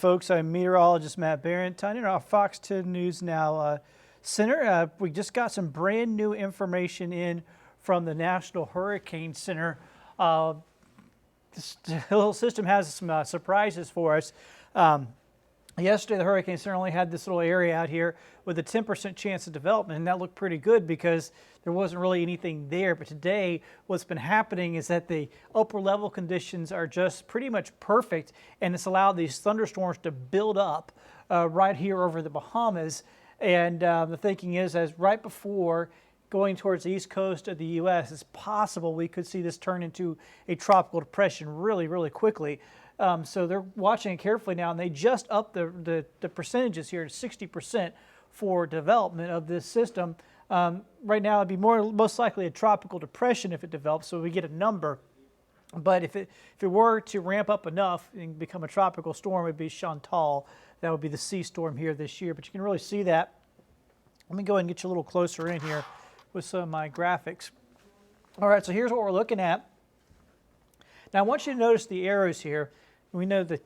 Folks, I'm meteorologist Matt Barrentine in our Fox 10 News Now Center. We just got some brand new information in from the National Hurricane Center. This little system has some surprises for us. Yesterday, the Hurricane Center only had this little area out here with a 10% chance of development, and that looked pretty good because there wasn't really anything there. But today, what's been happening is that the upper level conditions are just pretty much perfect, and it's allowed these thunderstorms to build up right here over the Bahamas. And the thinking is, as right before going towards the east coast of the U.S., it's possible we could see this turn into a tropical depression really, really quickly. So they're watching it carefully now, and they just upped the percentages here to 60% for development of this system. Right now, it'd be most likely a tropical depression if it develops, so we get a number. But if it were to ramp up enough and become a tropical storm, it would be Chantal. That would be the C storm here this year. But you can really see that. Let me go ahead and get you a little closer in here with some of my graphics. All right, so here's what we're looking at. Now, I want you to notice the arrows here. We know that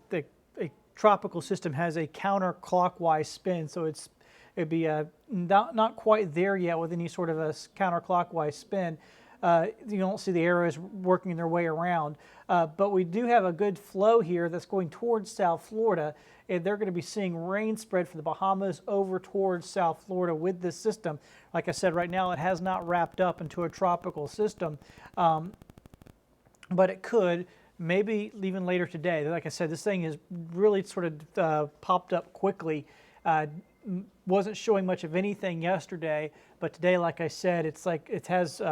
a tropical system has a counterclockwise spin, so it'd be not quite there yet with any sort of a counterclockwise spin. You don't see the arrows working their way around, but we do have a good flow here that's going towards South Florida, and they're going to be seeing rain spread from the Bahamas over towards South Florida with this system. Like I said, right now it has not wrapped up into a tropical system, but it could. Maybe even later today. Like I said, this thing has really sort of popped up quickly. Wasn't showing much of anything yesterday, but today, like I said, it's like it has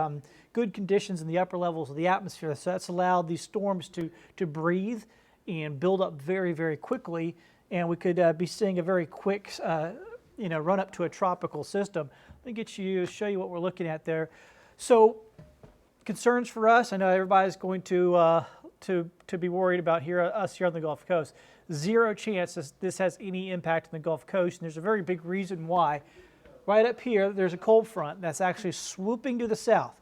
good conditions in the upper levels of the atmosphere. So that's allowed these storms to breathe and build up very, very quickly. And we could be seeing a very quick, run up to a tropical system. Let me show you what we're looking at there. So concerns for us. I know everybody's going to be worried about us here on the Gulf Coast. Zero chance this has any impact on the Gulf Coast, and there's a very big reason why. Right up here, there's a cold front that's actually swooping to the south.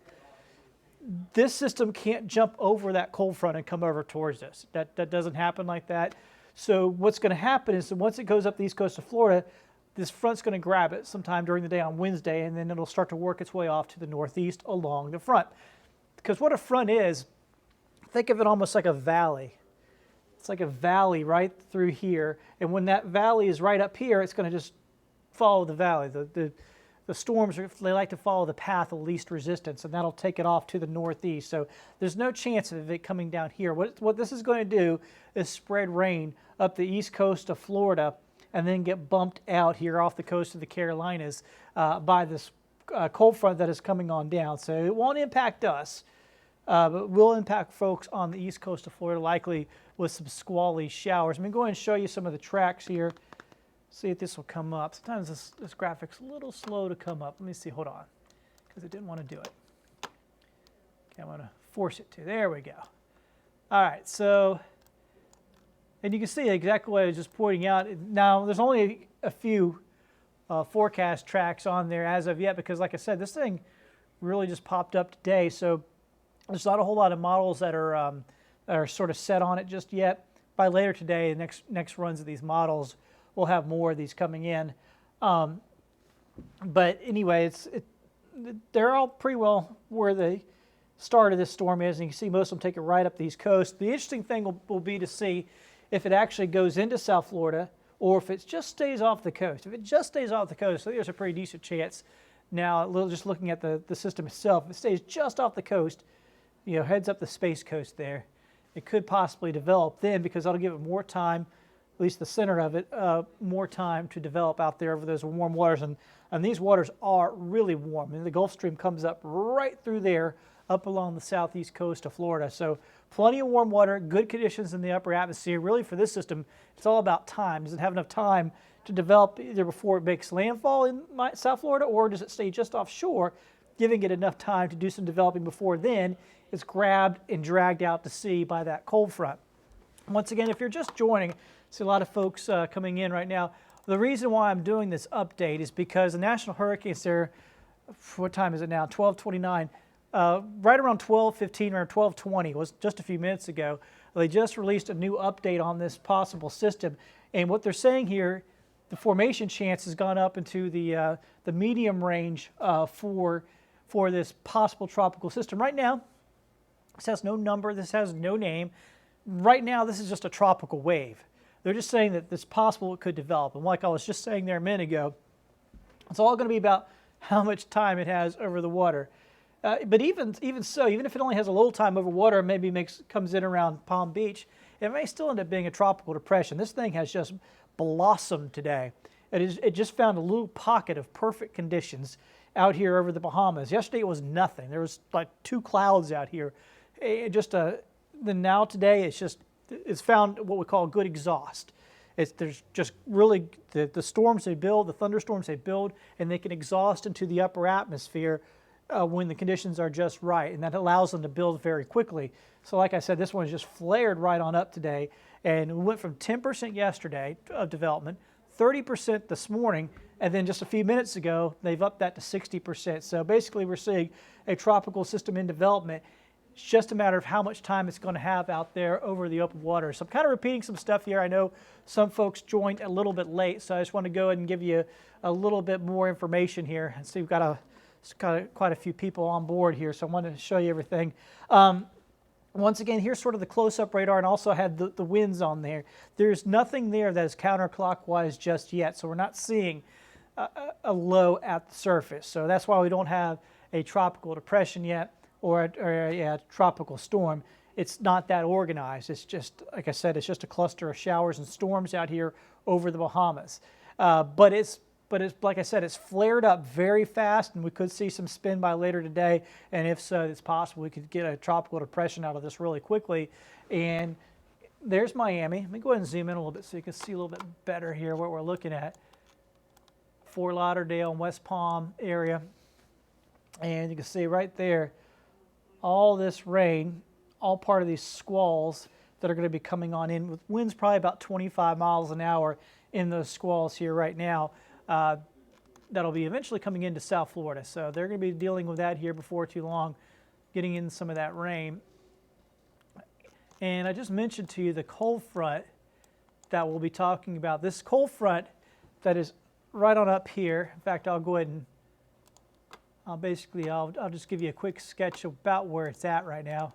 This system can't jump over that cold front and come over towards us. That doesn't happen like that. So what's going to happen is that once it goes up the east coast of Florida, this front's going to grab it sometime during the day on Wednesday, and then it'll start to work its way off to the northeast along the front. Because what a front is, think of it almost like a valley. It's like a valley right through here, and when that valley is right up here, it's going to just follow the valley. The storms, they like to follow the path of least resistance, and that'll take it off to the northeast. So there's no chance of it coming down here. What this is going to do is spread rain up the east coast of Florida and then get bumped out here off the coast of the Carolinas by this cold front that is coming on down. So it won't impact us. But will impact folks on the east coast of Florida, likely with some squally showers. I'm going to go ahead and show you some of the tracks here. See if this will come up. Sometimes this graphic's a little slow to come up. Let me see. Hold on, because it didn't want to do it. Okay, I'm going to force it to. There we go. All right, so, and you can see exactly what I was just pointing out. Now, there's only a few forecast tracks on there as of yet, because like I said, this thing really just popped up today. So there's not a whole lot of models that are sort of set on it just yet. By later today, the next runs of these models, we'll have more of these coming in. But anyway, they're all pretty well where the start of this storm is, and you can see most of them take it right up the east coast. The interesting thing will be to see if it actually goes into South Florida or if it just stays off the coast. If it just stays off the coast, I think there's a pretty decent chance. Now, just looking at the system itself, if it stays just off the coast, heads up the Space Coast there, it could possibly develop then, because that'll give it more time, at least the center of it, more time to develop out there over those warm waters. And these waters are really warm. And the Gulf Stream comes up right through there, up along the southeast coast of Florida. So plenty of warm water, good conditions in the upper atmosphere. Really, for this system, it's all about time. Does it have enough time to develop either before it makes landfall in South Florida, or does it stay just offshore, giving it enough time to do some developing before then it's grabbed and dragged out to sea by that cold front? Once again, if you're just joining, I see a lot of folks coming in right now. The reason why I'm doing this update is because the National Hurricane Center, what time is it now? 12:29. Right around 12:15 or 12:20, was just a few minutes ago. They just released a new update on this possible system, And what they're saying here, the formation chance has gone up into the medium range for this possible tropical system. Right now, this has no number, this has no name. Right now, this is just a tropical wave. They're just saying that it's possible it could develop. And like I was just saying there a minute ago, it's all going to be about how much time it has over the water. But even so, even if it only has a little time over water, maybe comes in around Palm Beach, it may still end up being a tropical depression. This thing has just blossomed today. It just found a little pocket of perfect conditions out here over the Bahamas. Yesterday it was nothing. There was like 2 clouds out here. Then now today it's found what we call good exhaust. There's just really the storms they build, the thunderstorms they build, and they can exhaust into the upper atmosphere when the conditions are just right, and that allows them to build very quickly. So like I said, this one just flared right on up today, and we went from 10% yesterday of development, 30% this morning, and then just a few minutes ago, they've upped that to 60%. So basically we're seeing a tropical system in development. It's just a matter of how much time it's going to have out there over the open water. So I'm kind of repeating some stuff here. I know some folks joined a little bit late, so I just want to go ahead and give you a little bit more information here. And see, we've got quite a few people on board here, so I wanted to show you everything. Once again, here's sort of the close-up radar, and also had the winds on there. There's nothing there that is counterclockwise just yet, so we're not seeing a low at the surface. So that's why we don't have a tropical depression yet, or a tropical storm. It's not that organized. It's just, like I said, it's just a cluster of showers and storms out here over the Bahamas. But it's like I said, it's flared up very fast, and we could see some spin by later today. And if so, it's possible we could get a tropical depression out of this really quickly. And there's Miami. Let me go ahead and zoom in a little bit so you can see a little bit better here what we're looking at. Fort Lauderdale and West Palm area. And you can see right there, all this rain, all part of these squalls that are going to be coming on in with winds probably about 25 miles an hour in those squalls here right now. That'll be eventually coming into South Florida. So they're going to be dealing with that here before too long, getting in some of that rain. And I just mentioned to you the cold front that we'll be talking about. This cold front that is right on up here. In fact, I'll go ahead and I'll just give you a quick sketch about where it's at right now.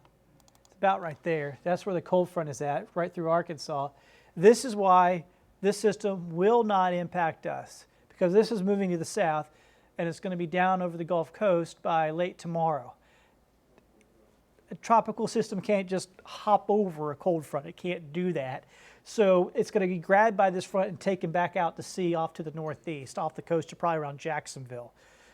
It's about right there. That's where the cold front is at, right through Arkansas. This is why this system will not impact us, because this is moving to the south, and it's going to be down over the Gulf Coast by late tomorrow. A tropical system can't just hop over a cold front. It can't do that. So it's going to be grabbed by this front and taken back out to sea off to the northeast, off the coast to probably around Jacksonville.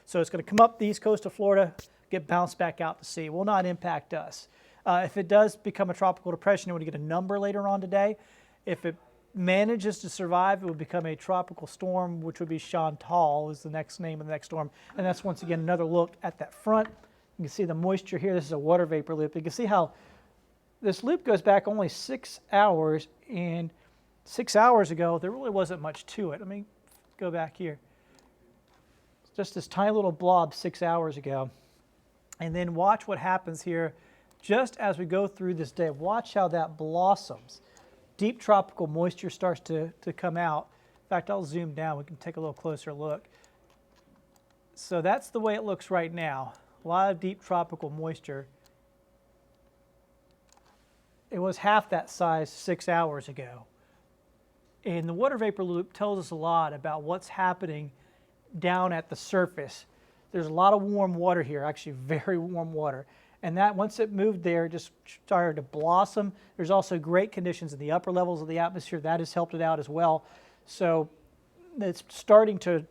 So it's going to come up the east coast of Florida, get bounced back out to sea. It will not impact us. If it does become a tropical depression, it would get a number later on today. If it manages to survive, it would become a tropical storm, which would be Chantal is the next name of the next storm. And that's once again another look at that front. You can see the moisture here. This is a water vapor loop. You can see how this loop goes back only 6 hours, and 6 hours ago there really wasn't much to it. Let me go back here. Just this tiny little blob 6 hours ago. And then watch what happens here just as we go through this day. Watch how that blossoms. Deep tropical moisture starts to come out. In fact, I'll zoom down. We can take a little closer look. So that's the way it looks right now. A lot of deep tropical moisture. It was half that size 6 hours ago. And the water vapor loop tells us a lot about what's happening down at the surface. There's a lot of warm water here, actually very warm water. And that once it moved there, it just started to blossom. There's also great conditions in the upper levels of the atmosphere. That has helped it out as well. So it's starting to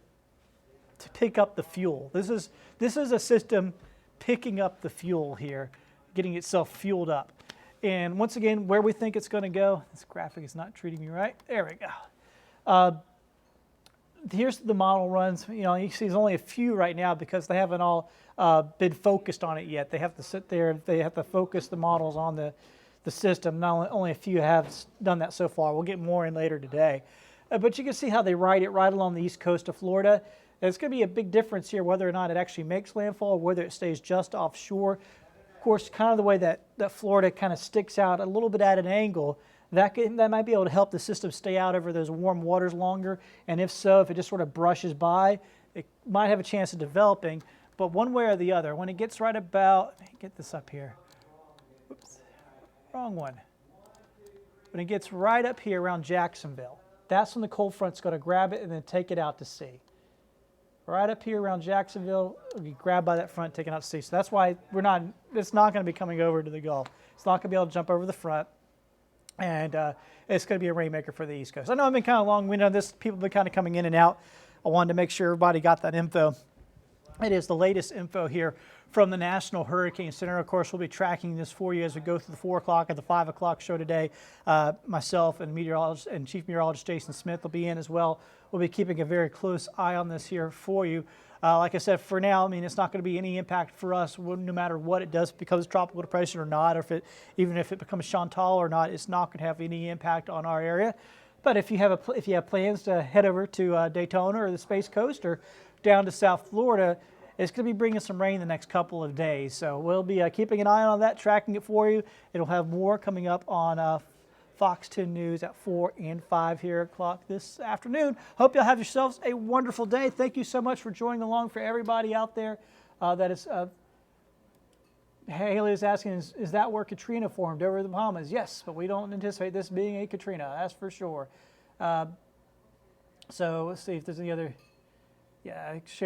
pick up the fuel. This is a system picking up the fuel here, getting itself fueled up. And once again, where we think it's going to go, this graphic is not treating me right. There we go. Here's the model runs. You know, you see there's only a few right now because they haven't all been focused on it yet. They have to sit there, they have to focus the models on the system. Only a few have done that so far. We'll get more in later today. But you can see how they ride it right along the east coast of Florida. There's going to be a big difference here whether or not it actually makes landfall or whether it stays just offshore. Of course, kind of the way that Florida kind of sticks out a little bit at an angle, that might be able to help the system stay out over those warm waters longer. And if so, if it just sort of brushes by, it might have a chance of developing. But one way or the other, when it gets right about, let me get this up here. Oops, wrong one. When it gets right up here around Jacksonville, that's when the cold front's going to grab it and then take it out to sea. Right up here around Jacksonville, it'll be grabbed by that front, taken out to sea. So that's why it's not going to be coming over to the Gulf. It's not going to be able to jump over the front. And it's going to be a rainmaker for the East Coast. I know I've been kind of long-winded on this. People have been kind of coming in and out. I wanted to make sure everybody got that info. It is the latest info here from the National Hurricane Center. Of course, we'll be tracking this for you as we go through the 4 o'clock and the 5 o'clock show today. Myself and Chief Meteorologist Jason Smith will be in as well. We'll be keeping a very close eye on this here for you. Like I said, for now, I mean, it's not going to be any impact for us no matter what it does, if it becomes tropical depression or not, or even if it becomes Chantal or not, it's not going to have any impact on our area. But if you have plans to head over to Daytona or the Space Coast or down to South Florida, it's going to be bringing some rain the next couple of days. So we'll be keeping an eye on that, tracking it for you. It'll have more coming up on Fox 10 News at 4 and 5 here o'clock this afternoon. Hope you'll have yourselves a wonderful day. Thank you so much for joining along. For everybody out there that is, Haley is asking, is that where Katrina formed over the Bahamas? Yes, but we don't anticipate this being a Katrina, that's for sure. So let's see if there's any other, yeah, share.